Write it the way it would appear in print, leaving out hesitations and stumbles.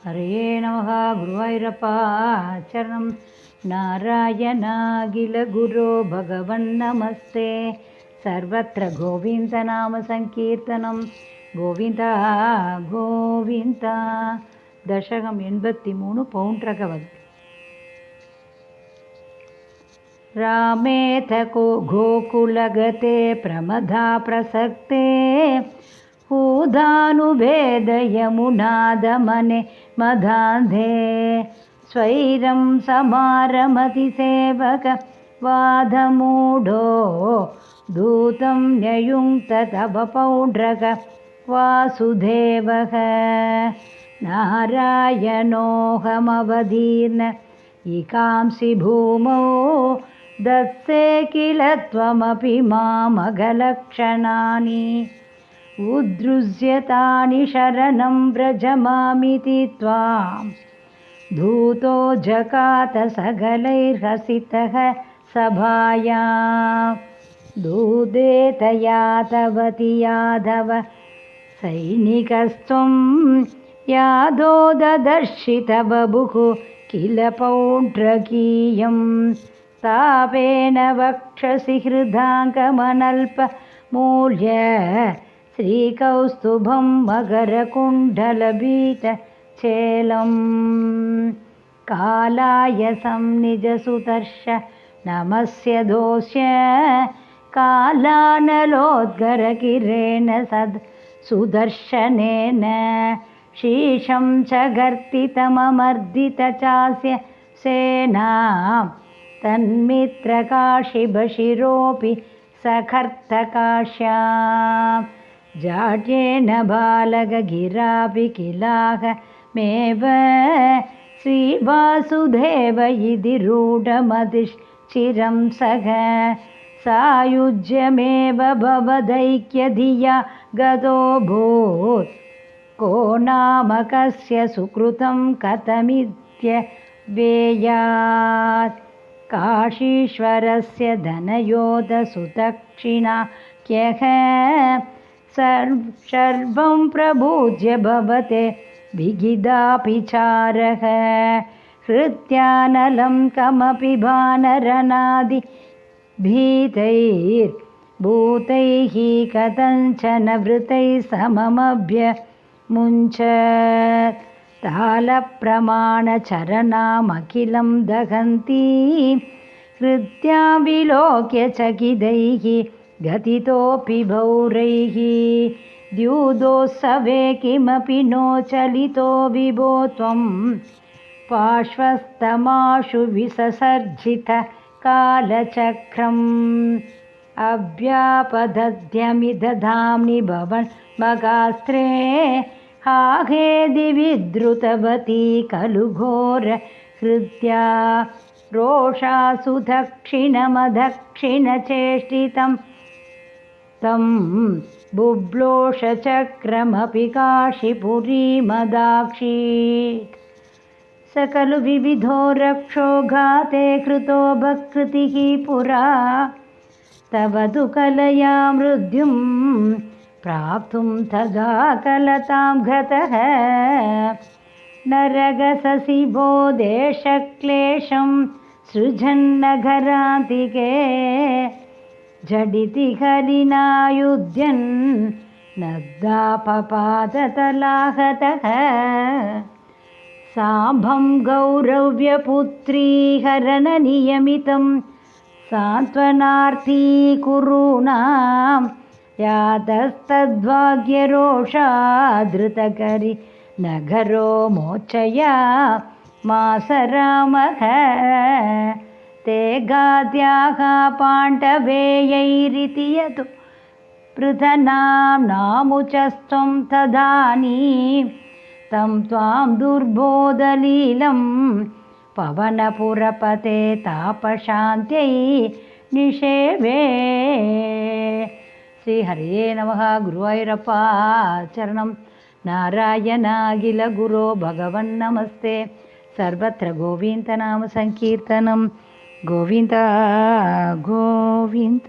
हरे नमः गुरुवायूरप्पा चरणं नारायणाखिलगुरो भगवन्नमस्ते सर्वत्र गोविन्दनामसङ्कीर्तनं गोविन्द गोविन्द दशकं 83 पौण्ड्रकवत् रामेथ गोकुलगते प्रमदा प्रसक्ते ऊदानुभेदयमुनादमने मदान्धे स्वैरं समारमतिसेवक वादमूढो दूतं न्ययुङ्क्त तव पौण्ड्रक वासुदेवः नारायणोऽहमवदीर्न इकांसि भूमौ दत्से किल त्वमपि मामगलक्षणानि उद्धृज्यतानि शरणं व्रजमामिति त्वां धूतो जगात सकलैर्हसितः सभायां दूदेतया तवति यादव सैनिकस्त्वं यादो ददर्शितव बुः किल पौण्ड्रकीयं तापेन वक्षसि हृदाङ्कमनल्पमूल्य श्रीकौस्तुभं मकरकुण्डलभीतचेलं कालाय संनिजसुतर्ष नमस्य दोष्य कालानलोद्गरकिरेण सुदर्शनेन शीशं च गर्तितममर्दितचास्य सेनां तन्मित्रकाशिबशिरोऽपि सखर्तकाश्यां जाड्येन बालकगिरापि किलाहमेव श्रीवासुदेव इति रूढमतिश्चिरं सः सायुज्यमेव भवदैक्यधिया गतोऽभूत् को नाम कस्य सुकृतं कथमित्यवेयात् काशीश्वरस्य धनयोधसुदक्षिणाख्यः सर्वं प्रभुज्य भवते विगिदापिचारः हृत्यानलं कमपि वानरनादिभीतैर्भूतैः कथञ्चन वृतैः सममभ्यमुञ्चत् तालप्रमाणचरणामखिलं दहन्ती हृत्या विलोक्य चकितैः गतितोऽपि भौरैः द्यूतोत्सवे किमपि नो चलितो विभो त्वं पार्श्वस्थमाशु विससर्जित कालचक्रम् अव्यापदध्यमिदधाम्नि भवन्मगास्त्रे हाहेदि विद्रुतवती खलु घोरहृत्या रोषासु दक्षिणमदक्षिणचेष्टितं तं बुब्लोषचक्रमपि काशीपुरीमदाक्षीत् स खलु विविधो रक्षो घाते कृतो भकृतिः पुरा तव तु कलया मृत्युं प्राप्तुं तदा कलतां गतः नरगससिभो देशक्लेशं सृजन्नगरान्तिके झटिति हरिनायुध्यन् नद्दापपादतलाहतः साम्भं गौरव्यपुत्री हरणनियमितं सान्त्वनार्थी कुरूणां यातस्तद्भाग्यरोषाधृतकरि नगरो मोचया मासरामः ते गाद्याः पाण्डवेयैरिति यतु पृथनां नामुचस्त्वं तदानीं तं त्वां दुर्बोधलीलं पवनपुरपते तापशान्त्यै निषेवे श्रीहरे नमः गुरुवायूरप्पा चरणं नारायणाखिलगुरो भगवन्नमस्ते सर्वत्र गोविन्दनामसङ्कीर्तनं गोविन्द गोविन्द।